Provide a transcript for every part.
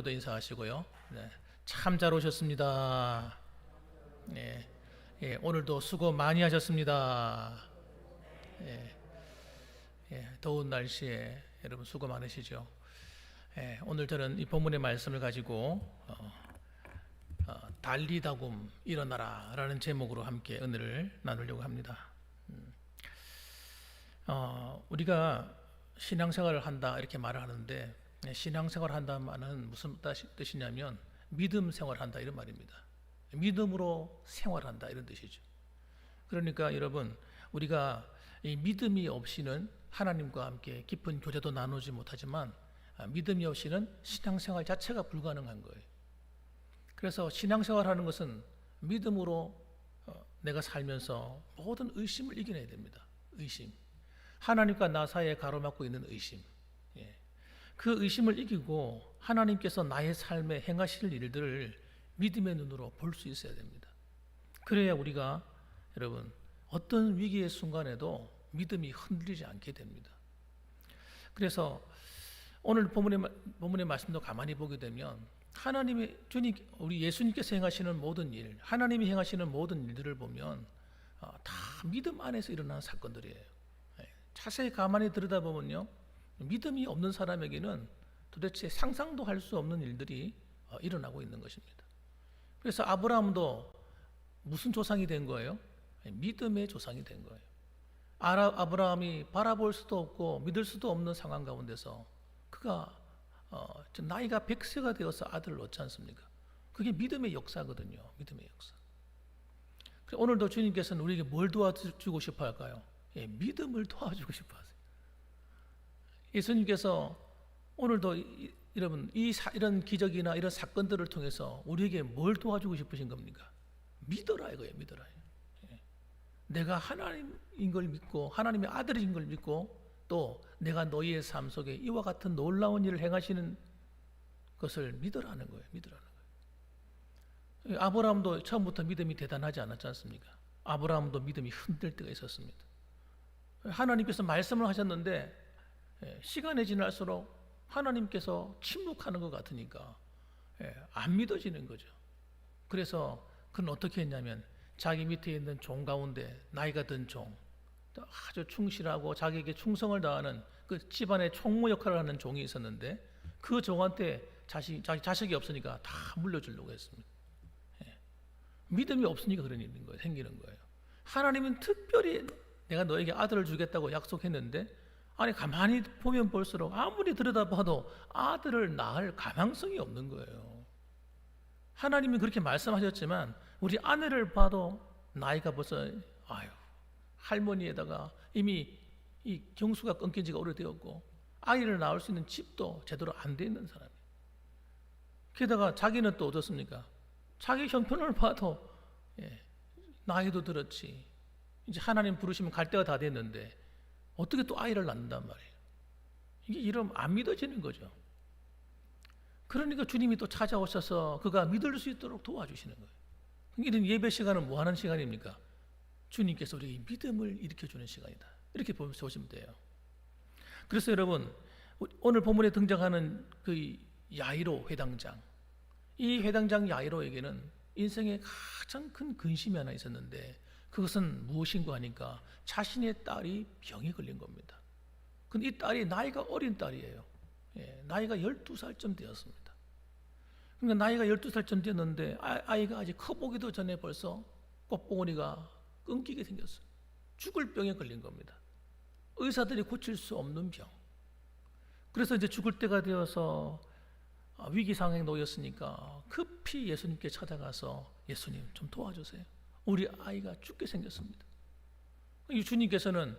도 인사하시고요. 네, 참 잘 오셨습니다. 네, 오늘도 수고 많이 하셨습니다. 더운 날씨에 여러분 수고 많으시죠. 오늘 저는 이 본문의 말씀을 가지고 달리다굼 일어나라라는 제목으로 함께 은혜를 나누려고 합니다. 우리가 신앙생활을 한다 이렇게 말을 하는데 신앙생활을 한다는 말은 무슨 뜻이냐면 믿음 생활한다 이런 말입니다. 믿음으로 생활한다 이런 뜻이죠. 그러니까 여러분 우리가 이 믿음이 없이는 하나님과 함께 깊은 교제도 나누지 못하지만 믿음이 없이는 신앙생활 자체가 불가능한 거예요. 그래서 신앙생활하는 것은 믿음으로 내가 살면서 모든 의심을 이겨내야 됩니다. 의심. 하나님과 나 사이에 가로막고 있는 의심. 그 의심을 이기고 하나님께서 나의 삶에 행하실 일들을 믿음의 눈으로 볼 수 있어야 됩니다. 그래야 우리가 여러분 어떤 위기의 순간에도 믿음이 흔들리지 않게 됩니다. 그래서 오늘 본문의 말씀도 가만히 보게 되면 하나님의 주님 우리 예수님께서 행하시는 모든 일, 하나님이 행하시는 모든 일들을 보면 다 믿음 안에서 일어나는 사건들이에요. 자세히 가만히 들여다보면요. 믿음이 없는 사람에게는 도대체 상상도 할 수 없는 일들이 일어나고 있는 것입니다. 그래서 아브라함도 무슨 조상이 된 거예요? 믿음의 조상이 된 거예요. 아브라함이 바라볼 수도 없고 믿을 수도 없는 상황 가운데서 그가 나이가 100세가 되어서 아들을 얻지 않습니까? 그게 믿음의 역사거든요. 믿음의 역사. 오늘도 주님께서는 우리에게 뭘 도와주고 싶어 할까요? 믿음을 도와주고 싶어 하세요. 예수님께서 오늘도 여러분 이런 기적이나 이런 사건들을 통해서 우리에게 뭘 도와주고 싶으신 겁니까? 믿어라 이거예요. 믿어라. 내가 하나님인 걸 믿고 하나님의 아들인 걸 믿고 또 내가 너희의 삶 속에 이와 같은 놀라운 일을 행하시는 것을 믿으라는 거예요. 믿으라는 거예요. 아브라함도 처음부터 믿음이 대단하지 않았지 않습니까? 아브라함도 믿음이 흔들 때가 있었습니다. 하나님께서 말씀을 하셨는데 시간이 지날수록 하나님께서 침묵하는 것 같으니까 안 믿어지는 거죠. 그래서 그는 어떻게 했냐면 자기 밑에 있는 종 가운데 나이가 든 종, 아주 충실하고 자기에게 충성을 다하는 그 집안의 총무 역할을 하는 종이 있었는데 그 종한테 자기 자식이 없으니까 다 물려주려고 했습니다. 믿음이 없으니까 그런 일인 거예요. 생기는 거예요. 하나님은 특별히 내가 너에게 아들을 주겠다고 약속했는데 아니 가만히 보면 볼수록 아무리 들여다봐도 아들을 낳을 가망성이 없는 거예요. 하나님이 그렇게 말씀하셨지만 우리 아내를 봐도 나이가 벌써 할머니에다가 이미 이 경수가 끊긴 지가 오래되었고 아이를 낳을 수 있는 집도 제대로 안 돼 있는 사람이에요. 게다가 자기는 또 어떻습니까? 자기 형편을 봐도 나이도 들었지 이제 하나님 부르시면 갈 때가 다 됐는데 어떻게 또 아이를 낳는단 말이에요. 이게 이러면 안 믿어지는 거죠. 그러니까 주님이 또 찾아오셔서 그가 믿을 수 있도록 도와주시는 거예요. 이런 예배 시간은 뭐 하는 시간입니까? 주님께서 우리에게 믿음을 일으켜주는 시간이다. 이렇게 보시면 돼요. 그래서 여러분 오늘 본문에 등장하는 그 야이로 회당장, 이 회당장 야이로에게는 인생에 가장 큰 근심이 하나 있었는데 그것은 무엇인가 하니까 자신의 딸이 병에 걸린 겁니다. 근데 이 딸이 나이가 어린 딸이에요. 나이가 12살쯤 되었습니다. 그러니까 나이가 12살쯤 되었는데 아이가 아직 커보기도 전에 벌써 꽃봉오리가 끊기게 생겼어요. 죽을 병에 걸린 겁니다. 의사들이 고칠 수 없는 병. 그래서 이제 죽을 때가 되어서 위기 상황에 놓였으니까 급히 예수님께 찾아가서 예수님 좀 도와주세요. 우리 아이가 죽게 생겼습니다. 주님께서는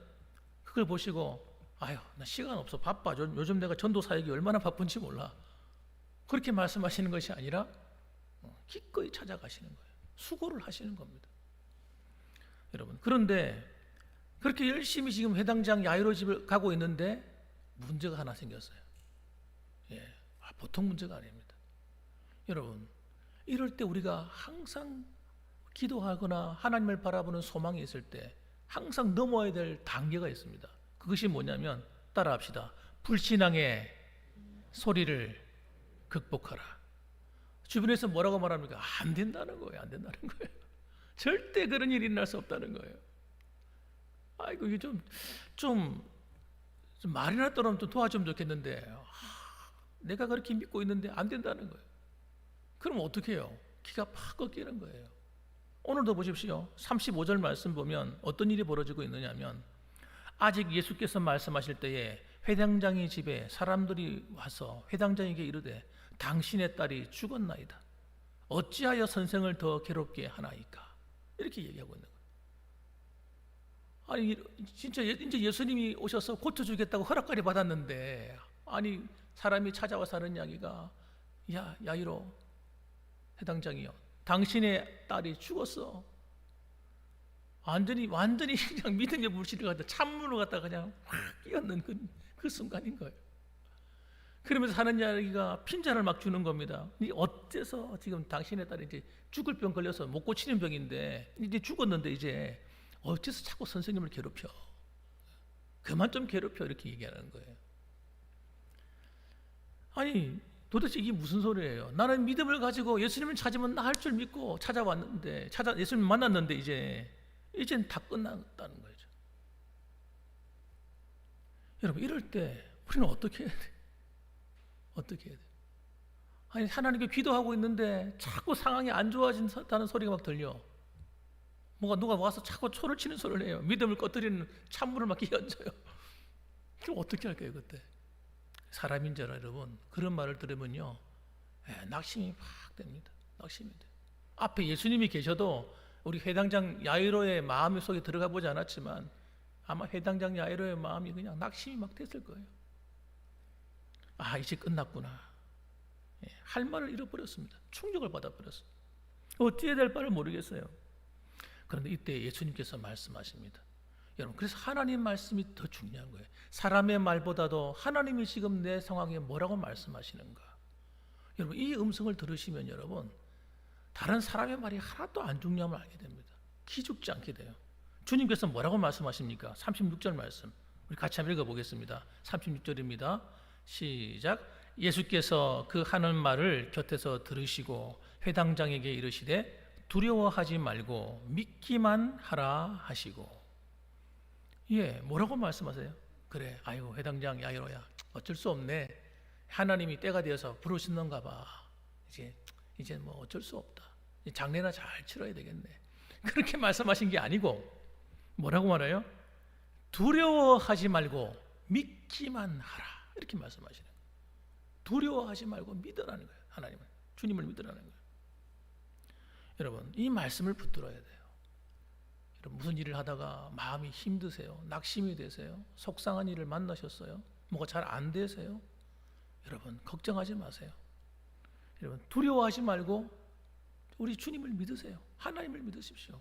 그걸 보시고 나 시간 없어 바빠. 요즘 내가 전도 사역이 얼마나 바쁜지 몰라. 그렇게 말씀하시는 것이 아니라 기꺼이 찾아가시는 거예요. 수고를 하시는 겁니다. 여러분 그런데 그렇게 열심히 지금 회당장 야이로 집을 가고 있는데 문제가 하나 생겼어요. 보통 문제가 아닙니다. 여러분 이럴 때 우리가 항상 기도하거나 하나님을 바라보는 소망이 있을 때 항상 넘어야 될 단계가 있습니다. 그것이 뭐냐면 따라합시다. 불신앙의 소리를 극복하라. 주변에서 뭐라고 말합니까? 안 된다는 거예요. 안 된다는 거예요. 절대 그런 일이 일어날 수 없다는 거예요. 아이고 이게 좀 말이나 떨어면 좀 도와주면 좋겠는데 내가 그렇게 믿고 있는데 안 된다는 거예요. 그럼 어떻게 해요? 기가 팍 꺾이는 거예요. 오늘도 보십시오. 35절 말씀 보면 어떤 일이 벌어지고 있느냐면 아직 예수께서 말씀하실 때에 회당장의 집에 사람들이 와서 회당장에게 이르되 당신의 딸이 죽었나이다. 어찌하여 선생을 더 괴롭게 하나이까? 이렇게 얘기하고 있는 거예요. 아니 진짜 이제 예수님이 오셔서 고쳐주겠다고 허락까지 받았는데 아니 사람이 찾아와서 하는 이야기가 야 야이로 회당장이요 당신의 딸이 죽었어. 완전히 그냥 믿음의 물질을 갖다 찬물을 갖다 그냥 확 끼얹는 그 순간인 거예요. 그러면서 하는 이야기가 핀잔을 막 주는 겁니다. 어째서 지금 당신의 딸이 이제 죽을 병 걸려서 못 고치는 병인데 이제 죽었는데 이제 어째서 자꾸 선생님을 괴롭혀? 그만 좀 괴롭혀 이렇게 얘기하는 거예요. 아니 도대체 이게 무슨 소리예요? 나는 믿음을 가지고 예수님을 찾으면 나 할 줄 믿고 찾아왔는데 예수님 만났는데 이젠 다 끝났다는 거죠. 여러분 이럴 때 우리는 어떻게 해야 돼? 어떻게 해야 돼? 아니 하나님께 기도하고 있는데 자꾸 상황이 안 좋아진다는 소리가 막 들려. 누가 와서 자꾸 초를 치는 소리를 해요. 믿음을 꺼뜨리는 찬물을 막 끼얹어요. 그럼 어떻게 할까요 그때? 사람인 줄 여러분 그런 말을 들으면요 낙심이 팍 됩니다. 낙심이 돼요. 앞에 예수님이 계셔도 우리 회당장 야이로의 마음 속에 들어가 보지 않았지만 아마 회당장 야이로의 마음이 그냥 낙심이 막 됐을 거예요. 아 이제 끝났구나. 할 말을 잃어버렸습니다. 충격을 받아버렸어요. 어찌해야 될 바를 모르겠어요. 그런데 이때 예수님께서 말씀하십니다. 여러분 그래서 하나님 말씀이 더 중요한 거예요. 사람의 말보다도 하나님이 지금 내 상황에 뭐라고 말씀하시는가. 여러분 이 음성을 들으시면 여러분 다른 사람의 말이 하나도 안 중요함을 알게 됩니다. 기죽지 않게 돼요. 주님께서 뭐라고 말씀하십니까? 36절 말씀 우리 같이 한번 읽어보겠습니다. 36절입니다. 시작. 예수께서 그 하는 말을 곁에서 들으시고 회당장에게 이르시되 두려워하지 말고 믿기만 하라 하시고. 뭐라고 말씀하세요? 그래 아이고 회당장 야이로야 어쩔 수 없네. 하나님이 때가 되어서 부르시는가 봐. 이제 뭐 어쩔 수 없다. 장례나 잘 치러야 되겠네. 그렇게 말씀하신 게 아니고 뭐라고 말해요? 두려워하지 말고 믿기만 하라 이렇게 말씀하시는 거예요. 두려워하지 말고 믿으라는 거예요. 하나님을 주님을 믿으라는 거예요. 여러분 이 말씀을 붙들어야 돼요. 여러분 무슨 일을 하다가 마음이 힘드세요? 낙심이 되세요? 속상한 일을 만나셨어요? 뭐가 잘 안 되세요? 여러분 걱정하지 마세요. 여러분 두려워하지 말고 우리 주님을 믿으세요. 하나님을 믿으십시오.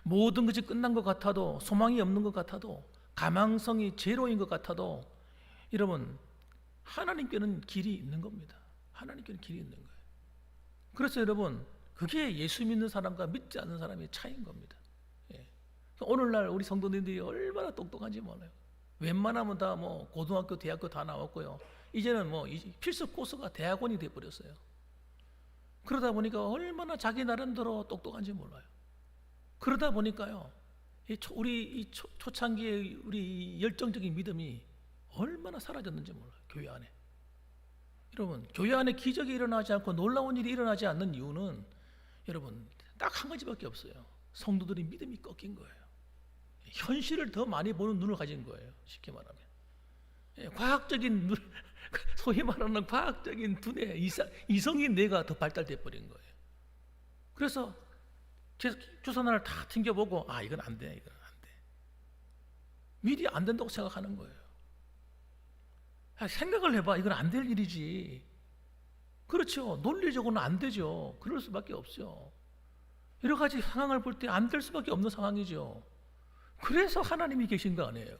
모든 것이 끝난 것 같아도 소망이 없는 것 같아도 가망성이 제로인 것 같아도 여러분 하나님께는 길이 있는 겁니다. 하나님께는 길이 있는 거예요. 그래서 여러분 그게 예수 믿는 사람과 믿지 않는 사람의 차이인 겁니다. 오늘날 우리 성도님들이 얼마나 똑똑한지 몰라요. 웬만하면 다 뭐 고등학교, 대학교 다 나왔고요. 이제는 뭐 필수 코스가 대학원이 돼버렸어요. 그러다 보니까 얼마나 자기 나름대로 똑똑한지 몰라요. 그러다 보니까요, 우리 초창기의 우리 열정적인 믿음이 얼마나 사라졌는지 몰라요. 교회 안에. 여러분, 교회 안에 기적이 일어나지 않고 놀라운 일이 일어나지 않는 이유는 여러분 딱 한 가지밖에 없어요. 성도들이 믿음이 꺾인 거예요. 현실을 더 많이 보는 눈을 가진 거예요. 쉽게 말하면. 과학적인 눈, 소위 말하는 과학적인 두뇌, 이성인 뇌가 더 발달돼 버린 거예요. 그래서 주사난을 다 튕겨보고 이건 안 돼, 이건 안 돼. 미리 안 된다고 생각하는 거예요. 생각을 해봐, 이건 안 될 일이지. 그렇죠. 논리적으로는 안 되죠. 그럴 수밖에 없죠. 여러 가지 상황을 볼 때 안 될 수밖에 없는 상황이죠. 그래서 하나님이 계신 거 아니에요.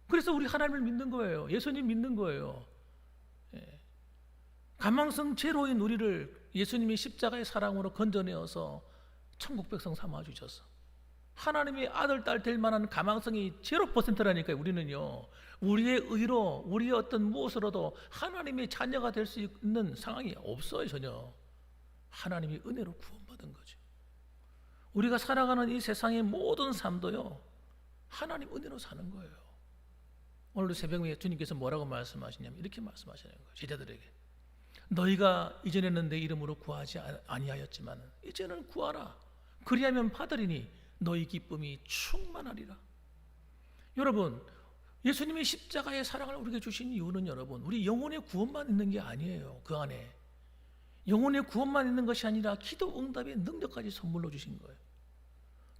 그래서 우리 하나님을 믿는 거예요. 예수님 믿는 거예요. 가망성 제로인 우리를 예수님이 십자가의 사랑으로 건져내어서 천국 백성 삼아 주셨어. 하나님의 아들, 딸 될 만한 가망성이 0%라니까요. 우리는요. 우리의 의로, 우리의 어떤 무엇으로도 하나님의 자녀가 될 수 있는 상황이 없어요. 전혀. 하나님의 은혜로 구원받은 거죠. 우리가 살아가는 이 세상의 모든 삶도요, 하나님 은혜로 사는 거예요. 오늘도 새벽에 주님께서 뭐라고 말씀하시냐면 이렇게 말씀하시는 거예요. 제자들에게. 너희가 이전에는 내 이름으로 구하지 아니하였지만 이제는 구하라. 그리하면 받으리니 너희 기쁨이 충만하리라. 여러분, 예수님이 십자가의 사랑을 우리에게 주신 이유는 여러분, 우리 영혼의 구원만 있는 게 아니에요. 그 안에 영혼의 구원만 있는 것이 아니라 기도 응답의 능력까지 선물로 주신 거예요.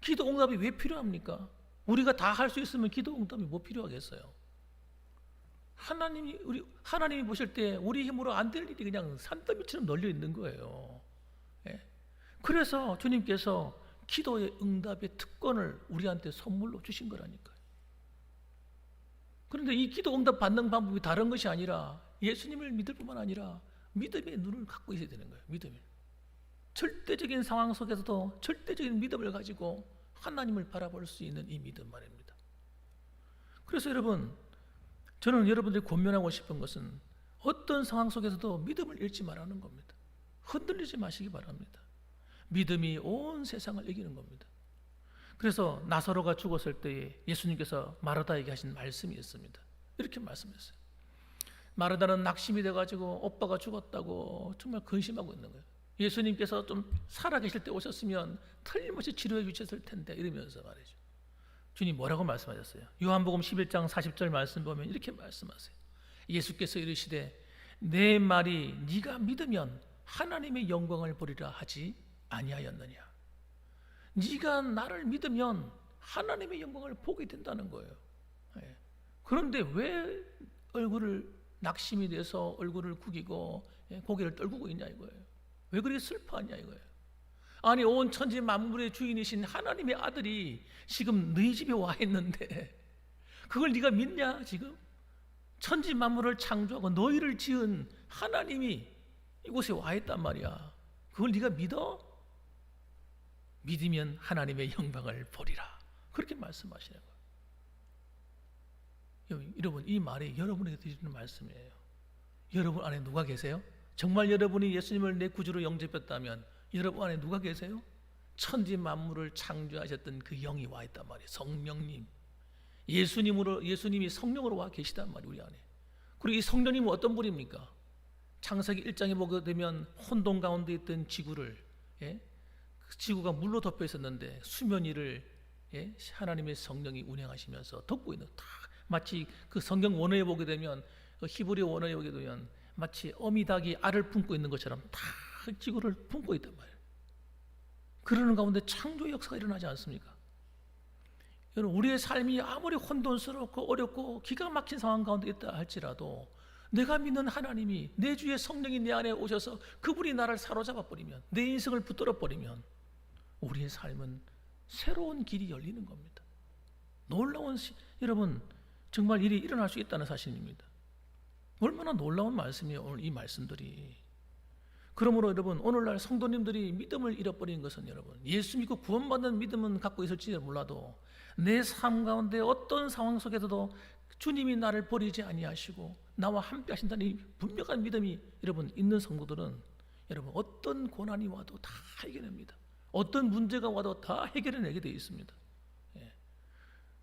기도 응답이 왜 필요합니까? 우리가 다 할 수 있으면 기도 응답이 뭐 필요하겠어요? 하나님이 보실 때 우리 힘으로 안 될 일이 그냥 산더미처럼 널려 있는 거예요. 예. 그래서 주님께서 기도의 응답의 특권을 우리한테 선물로 주신 거라니까요. 그런데 이 기도 응답 받는 방법이 다른 것이 아니라 예수님을 믿을 뿐만 아니라 믿음의 눈을 갖고 있어야 되는 거예요. 믿음을. 절대적인 상황 속에서도 절대적인 믿음을 가지고 하나님을 바라볼 수 있는 이 믿음 말입니다. 그래서 여러분, 저는 여러분들이 권면하고 싶은 것은 어떤 상황 속에서도 믿음을 잃지 말라는 겁니다. 흔들리지 마시기 바랍니다. 믿음이 온 세상을 이기는 겁니다. 그래서 나사로가 죽었을 때에 예수님께서 마르다에게 하신 말씀이 있습니다. 이렇게 말씀했어요. 마르다는 낙심이 돼가지고 오빠가 죽었다고 정말 근심하고 있는 거예요. 예수님께서 좀 살아계실 때 오셨으면 틀림없이 치료해 주셨을 텐데 이러면서 말이죠. 주님 뭐라고 말씀하셨어요? 요한복음 11장 40절 말씀 보면 이렇게 말씀하세요. 예수께서 이르시되 내 말이 네가 믿으면 하나님의 영광을 보리라 하지 아니하였느냐. 네가 나를 믿으면 하나님의 영광을 보게 된다는 거예요. 예. 그런데 왜 얼굴을 낙심이 돼서 얼굴을 구기고 고개를 떨구고 있냐 이거예요. 왜 그렇게 슬퍼하냐 이거예요. 아니 온 천지 만물의 주인이신 하나님의 아들이 지금 너희 집에 와 있는데 그걸 네가 믿냐 지금? 천지 만물을 창조하고 너희를 지은 하나님이 이곳에 와 있단 말이야. 그걸 네가 믿어? 믿으면 하나님의 영광을 보리라. 그렇게 말씀하시는 거예요. 여러분, 이 말이 여러분에게 드리는 말씀이에요. 여러분 안에 누가 계세요? 정말 여러분이 예수님을 내 구주로 영접했다면 여러분 안에 누가 계세요? 천지 만물을 창조하셨던 그 영이 와 있단 말이에요. 성령님. 예수님이 성령으로 와 계시단 말이에요. 우리 안에. 그리고 이 성령님은 어떤 분입니까? 창세기 1장에 보게 되면 혼돈 가운데 있던 지구를, 그 지구가 물로 덮여 있었는데 수면 위를 하나님의 성령이 운행하시면서 덮고 있는, 마치 그 성경 원어에 보게 되면, 그 히브리 원어에 보게 되면 마치 어미닭이 알을 품고 있는 것처럼 다 지구를 품고 있단 말이에요. 그러는 가운데 창조 역사가 일어나지 않습니까? 여러분, 우리의 삶이 아무리 혼돈스럽고 어렵고 기가 막힌 상황 가운데 있다 할지라도 내가 믿는 하나님이, 내 주의 성령이 내 안에 오셔서 그분이 나를 사로잡아 버리면, 내 인생을 붙들어 버리면 우리의 삶은 새로운 길이 열리는 겁니다. 놀라운 여러분, 정말 일이 일어날 수 있다는 사실입니다. 얼마나 놀라운 말씀이에요, 오늘 이 말씀들이. 그러므로 여러분, 오늘날 성도님들이 믿음을 잃어버린 것은, 여러분, 예수 믿고 구원받는 믿음은 갖고 있을지 몰라도 내 삶 가운데 어떤 상황 속에서도 주님이 나를 버리지 아니하시고 나와 함께 하신다는 이 분명한 믿음이 여러분 있는 성도들은, 여러분, 어떤 고난이 와도 다 해결합니다. 어떤 문제가 와도 다 해결해내게 되어 있습니다.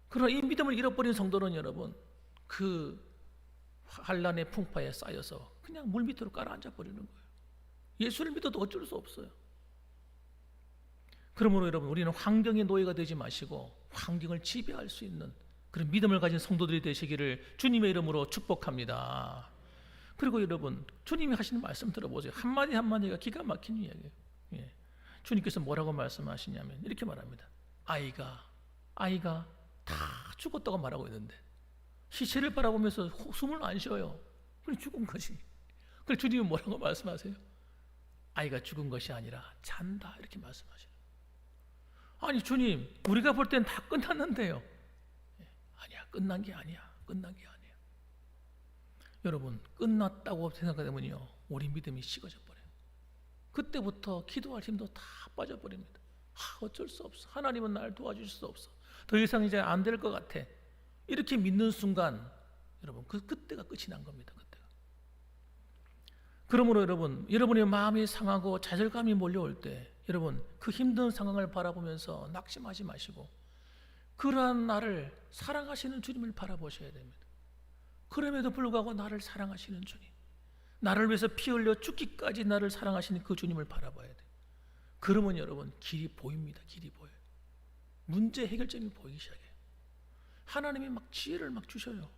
그러나 이 믿음을 잃어버린 성도는 여러분, 그 환난의 풍파에 쌓여서 그냥 물 밑으로 깔아앉아 버리는 거예요. 예수를 믿어도 어쩔 수 없어요. 그러므로 여러분, 우리는 환경의 노예가 되지 마시고 환경을 지배할 수 있는 그런 믿음을 가진 성도들이 되시기를 주님의 이름으로 축복합니다. 그리고 여러분, 주님이 하시는 말씀 들어보세요. 한마디 한마디가 기가 막힌 이야기예요. 주님께서 뭐라고 말씀하시냐면 이렇게 말합니다. 아이가 다 죽었다고 말하고 있는데 시체를 바라보면서 숨을 안 쉬어요. 그래 죽은 것이. 그래 주님은 뭐라고 말씀하세요? 아이가 죽은 것이 아니라 잔다, 이렇게 말씀하셔요. 아니 주님, 우리가 볼 땐 다 끝났는데요. 아니야, 끝난 게 아니야. 여러분, 끝났다고 생각하면요, 우리 믿음이 식어져 버려요. 그때부터 기도할 힘도 다 빠져버립니다. 어쩔 수 없어. 하나님은 나를 도와줄 수 없어. 더 이상 이제 안 될 것 같아. 이렇게 믿는 순간 여러분 그때가 끝이 난 겁니다. 그때가. 그러므로 여러분, 여러분의 마음이 상하고 좌절감이 몰려올 때 여러분 그 힘든 상황을 바라보면서 낙심하지 마시고 그러한 나를 사랑하시는 주님을 바라보셔야 됩니다. 그럼에도 불구하고 나를 사랑하시는 주님, 나를 위해서 피 흘려 죽기까지 나를 사랑하시는 그 주님을 바라봐야 돼요. 그러면 여러분 길이 보입니다. 길이 보여요. 문제 해결점이 보이기 시작해요. 하나님이 막 지혜를 막 주셔요.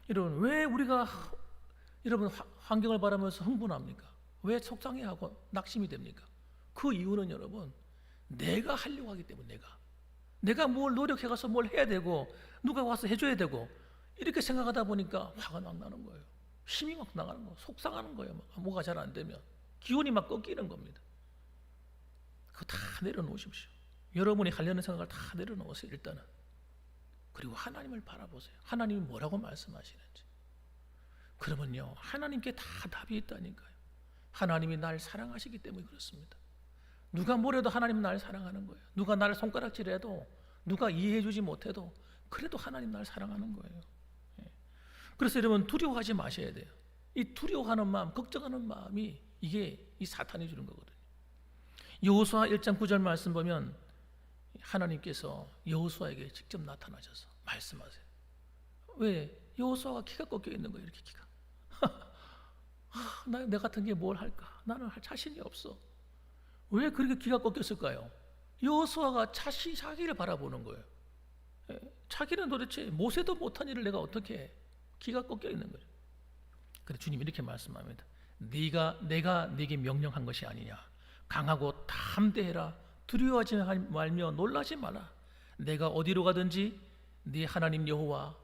여러분 왜 우리가 여러분 환경을 바라면서 흥분합니까? 왜 속상해하고 낙심이 됩니까? 그 이유는 여러분 내가 하려고 하기 때문에 내가 뭘 노력해가서 뭘 해야 되고 누가 와서 해줘야 되고 이렇게 생각하다 보니까 화가 막 나는 거예요. 힘이 막 나가는 거예요. 속상하는 거예요. 뭐가 잘 안 되면 기운이 막 꺾이는 겁니다. 그거 다 내려놓으십시오. 여러분이 하려는 생각을 다 내려놓으세요. 일단은. 그리고 하나님을 바라보세요. 하나님이 뭐라고 말씀하시는지. 그러면요 하나님께 다 답이 있다니까요. 하나님이 날 사랑하시기 때문에 그렇습니다. 누가 뭐래도 하나님 날 사랑하는 거예요. 누가 나를 손가락질해도 누가 이해해주지 못해도 그래도 하나님 날 사랑하는 거예요. 그래서 여러분 두려워하지 마셔야 돼요. 이 두려워하는 마음, 걱정하는 마음이 이게 이 사탄이 주는 거거든요. 여호수아 1장 9절 말씀 보면 하나님께서 여호수아에게 직접 나타나셔서 말씀하세요. 왜? 여호수아가 키가 꺾여 있는 거예요. 이렇게 키가. 내 같은 게 뭘 할까? 나는 할 자신이 없어. 왜 그렇게 키가 꺾였을까요? 여호수아가 자기를 바라보는 거예요. 자기는 도대체 모세도 못한 일을 내가 어떻게 해? 키가 꺾여 있는 거예요. 그래서 주님이 이렇게 말씀합니다. 내가 네게 명령한 것이 아니냐. 강하고 담대해라. 두려워하지 말며 놀라지 마라. 내가 어디로 가든지 네 하나님 여호와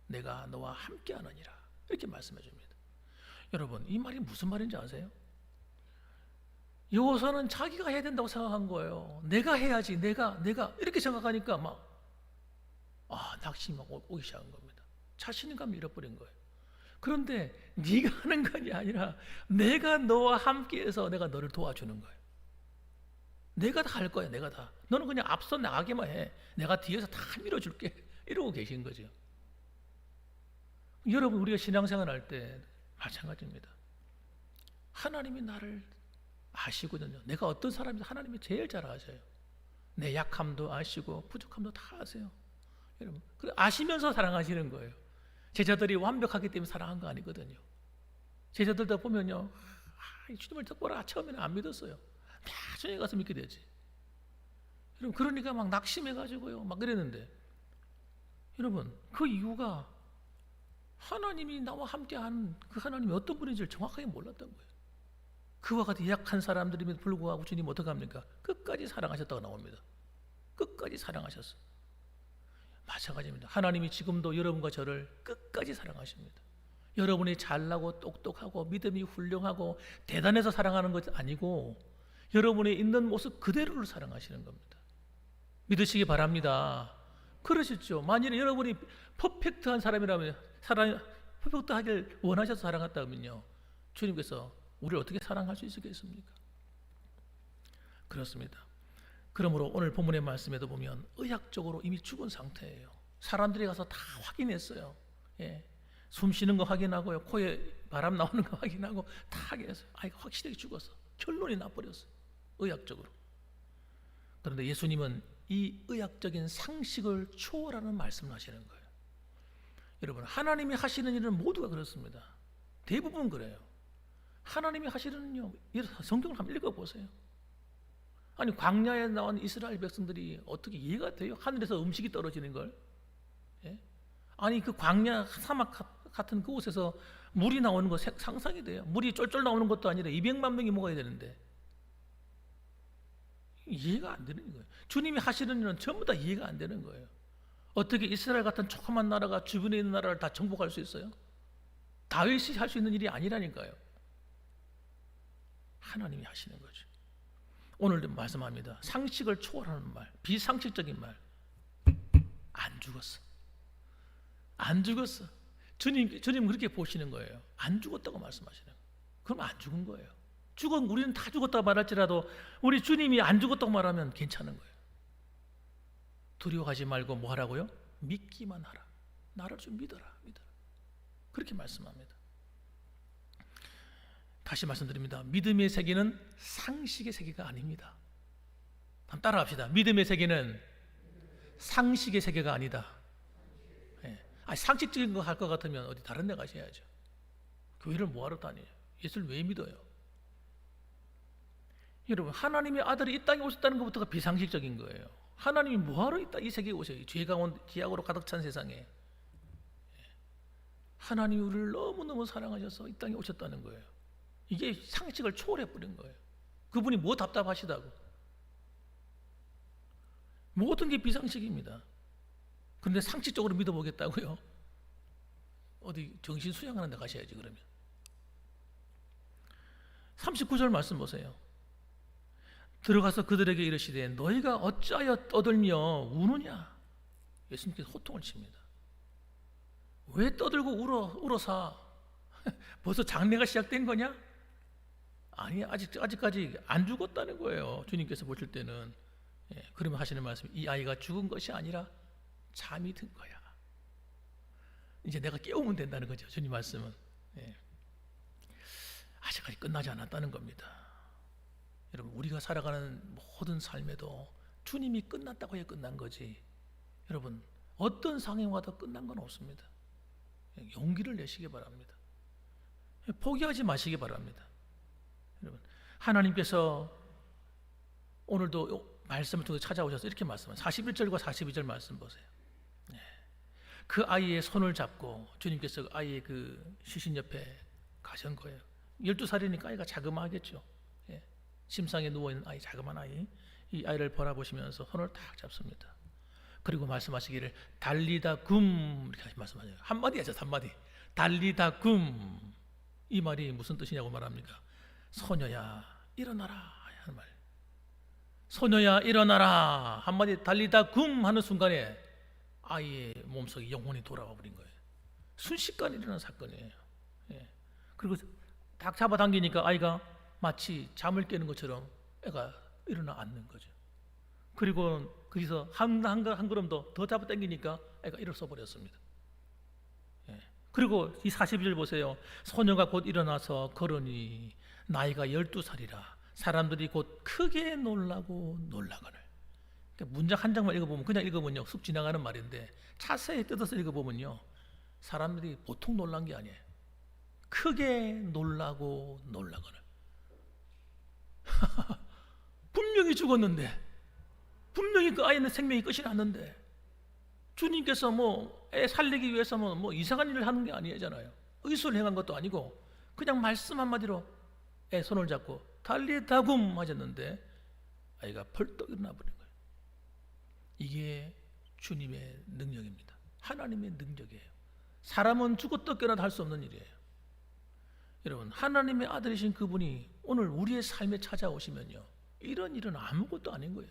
내가 너와 함께하느니라. 이렇게 말씀해 줍니다. 여러분 이 말이 무슨 말인지 아세요? 여호수아는 자기가 해야 된다고 생각한 거예요. 내가 해야지. 내가 이렇게 생각하니까 막 낙심이 막 오기 시작한 겁니다. 자신감을 잃어버린 거예요. 그런데 네가 하는 것이 아니라 내가 너와 함께해서 내가 너를 도와주는 거예요. 내가 다 할 거야. 내가 다. 너는 그냥 앞서 나가기만 해. 내가 뒤에서 다 밀어줄게. 이러고 계신 거죠. 여러분 우리가 신앙생활 할 때 마찬가지입니다. 하나님이 나를 아시거든요. 내가 어떤 사람인지 하나님이 제일 잘 아셔요. 내 약함도 아시고 부족함도 다 아세요. 여러분 아시면서 사랑하시는 거예요. 제자들이 완벽하기 때문에 사랑한 거 아니거든요. 제자들도 보면요, 주님을 듣고라 처음에는 안 믿었어요. 나중에 가서 믿게 되지. 여러분 그러니까 막 낙심해가지고요, 막 그랬는데 여러분 그 이유가 하나님이 나와 함께하는 그 하나님이 어떤 분인지를 정확하게 몰랐던 거예요. 그와 같이 약한 사람들임에도 불구하고 주님 어떻게 합니까? 끝까지 사랑하셨다고 나옵니다. 끝까지 사랑하셨어. 마찬가지입니다. 하나님이 지금도 여러분과 저를 끝까지 사랑하십니다. 여러분이 잘나고 똑똑하고 믿음이 훌륭하고 대단해서 사랑하는 것이 아니고 여러분이 있는 모습 그대로를 사랑하시는 겁니다. 믿으시기 바랍니다. 그러시죠. 만일에 여러분이 퍼펙트한 사람이라면 퍼펙트하길 원하셔서 사랑했다면요, 주님께서 우리를 어떻게 사랑할 수 있겠습니까? 그렇습니다. 그러므로 오늘 본문의 말씀에도 보면 의학적으로 이미 죽은 상태예요. 사람들이 가서 다 확인했어요. 숨 쉬는 거 확인하고요, 코에 바람 나오는 거 확인하고 다 확인했어요. 아이가 확실하게 죽었어. 결론이 나버렸어요. 의학적으로. 그런데 예수님은 이 의학적인 상식을 초월하는 말씀을 하시는 거예요. 여러분 하나님이 하시는 일은 모두가 그렇습니다. 대부분 그래요. 하나님이 하시는 일, 성경을 한번 읽어보세요. 아니 광야에 나온 이스라엘 백성들이 어떻게 이해가 돼요? 하늘에서 음식이 떨어지는 걸. 아니 그 광야 사막 같은 그곳에서 물이 나오는 거 상상이 돼요. 물이 쫄쫄 나오는 것도 아니라 200만 명이 먹어야 되는데 이해가 안 되는 거예요. 주님이 하시는 일은 전부 다 이해가 안 되는 거예요. 어떻게 이스라엘 같은 조그만 나라가 주변에 있는 나라를 다 정복할 수 있어요? 다윗이 할 수 있는 일이 아니라니까요. 하나님이 하시는 거죠. 오늘도 말씀합니다. 상식을 초월하는 말, 비상식적인 말. 안 죽었어. 안 죽었어. 주님 그렇게 보시는 거예요. 안 죽었다고 말씀하시는 거예요. 그럼 안 죽은 거예요. 우리는 다 죽었다고 말할지라도 우리 주님이 안 죽었다고 말하면 괜찮은 거예요. 두려워하지 말고 뭐 하라고요? 믿기만 하라. 나를 좀 믿어라. 그렇게 말씀합니다. 다시 말씀드립니다. 믿음의 세계는 상식의 세계가 아닙니다. 한번 따라합시다. 믿음의 세계는 상식의 세계가 아니다. 상식적인 거 할 것 같으면 어디 다른 데 가셔야죠. 교회를 뭐하러 다녀요? 예수를 왜 믿어요? 여러분, 하나님의 아들이 이 땅에 오셨다는 것부터가 비상식적인 거예요. 하나님이 뭐하러 이 세계에 오셔요? 죄가 온 기악으로 가득 찬 세상에. 하나님이 우리를 너무너무 사랑하셔서 이 땅에 오셨다는 거예요. 이게 상식을 초월해버린 거예요. 그분이 뭐 답답하시다고. 모든 게 비상식입니다. 그런데 상식적으로 믿어보겠다고요? 어디 정신 수양하는 데 가셔야지. 그러면 39절 말씀 보세요. 들어가서 그들에게 이르시되 너희가 어찌하여 떠들며 우느냐. 예수님께서 호통을 칩니다. 왜 떠들고 울어사? 벌써 장례가 시작된 거냐? 아니, 아직까지 안 죽었다는 거예요. 주님께서 보실 때는. 그러면 하시는 말씀이 이 아이가 죽은 것이 아니라 잠이 든 거야. 이제 내가 깨우면 된다는 거죠. 주님 말씀은. 아직까지 끝나지 않았다는 겁니다. 여러분, 우리가 살아가는 모든 삶에도 주님이 끝났다고 해야 끝난 거지. 여러분, 어떤 상황마다 끝난 건 없습니다. 용기를 내시기 바랍니다. 포기하지 마시기 바랍니다. 여러분, 하나님께서 오늘도 말씀을 통해 찾아오셔서 이렇게 말씀하세요. 41절과 42절 말씀 보세요. 그 아이의 손을 잡고 주님께서 그 아이의 그 시신 옆에 가신 거예요. 12살이니까 아이가 자그마하겠죠. 침상에 누워있는 아이, 자그마한 아이. 이 아이를 바라보시면서 손을 딱 잡습니다. 그리고 말씀하시기를 달리다 굼 이렇게 말씀하세요. 한마디 하죠. 한마디. 달리다 굼. 이 말이 무슨 뜻이냐고 말합니까? 소녀야 일어나라 하는 말. 소녀야 일어나라 한마디 달리다 굼 하는 순간에 아이의 몸속에 영혼이 돌아와 버린 거예요. 순식간에 일어난 사건이에요. 그리고 딱 잡아당기니까 아이가 마치 잠을 깨는 것처럼 애가 일어나 앉는 거죠. 그리고 거기서 한 걸음 더 잡아당기니까 애가 일어서 버렸습니다. 그리고 이 42절 보세요. 소녀가 곧 일어나서 걸으니 나이가 12살이라 사람들이 곧 크게 놀라고 놀라거늘. 그러니까 문장 한 장만 읽어보면 그냥 읽어보면요 쑥 지나가는 말인데 자세히 뜯어서 읽어보면요 사람들이 보통 놀란 게 아니에요. 크게 놀라고 놀라거늘. 분명히 죽었는데, 분명히 그 아이는 생명이 끝이 났는데 주님께서 애 살리기 위해서 이상한 일을 하는 게 아니잖아요. 의술을 행한 것도 아니고 그냥 말씀 한마디로 애 손을 잡고 달리다 굼 하셨는데 아이가 벌떡 일어나 버린 거예요. 이게 주님의 능력입니다. 하나님의 능력이에요. 사람은 죽었다 깨어나도 할 수 없는 일이에요. 여러분, 하나님의 아들이신 그분이 오늘 우리의 삶에 찾아오시면요 이런 일은 아무것도 아닌 거예요.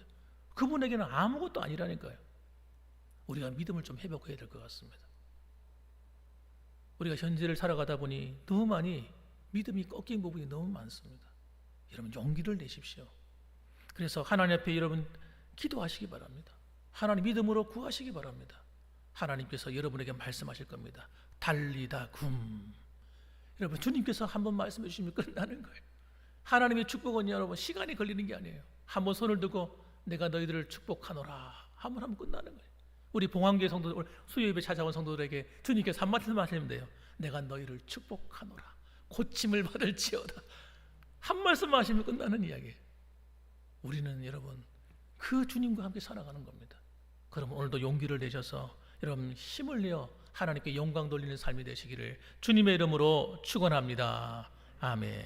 그분에게는 아무것도 아니라니까요. 우리가 믿음을 좀 회복해야 될 것 같습니다. 우리가 현재를 살아가다 보니 너무 많이 믿음이 꺾인 부분이 너무 많습니다. 여러분, 용기를 내십시오. 그래서 하나님 앞에 여러분 기도하시기 바랍니다. 하나님 믿음으로 구하시기 바랍니다. 하나님께서 여러분에게 말씀하실 겁니다. 달리다 굼. 여러분, 주님께서 한번 말씀해 주시면 끝나는 거예요. 하나님의 축복은 여러분 시간이 걸리는 게 아니에요. 한번 손을 들고 내가 너희들을 축복하노라 한번 하면 끝나는 거예요. 우리 봉황교회 성도들, 수요예배 찾아온 성도들에게 주님께서 한 말씀 하시면 돼요. 내가 너희를 축복하노라 고침을 받을지어다. 한 말씀 하시면 끝나는 이야기예요. 우리는 여러분 그 주님과 함께 살아가는 겁니다. 그럼 오늘도 용기를 내셔서 여러분 힘을 내어 하나님께 영광 돌리는 삶이 되시기를 주님의 이름으로 축원합니다. 아멘.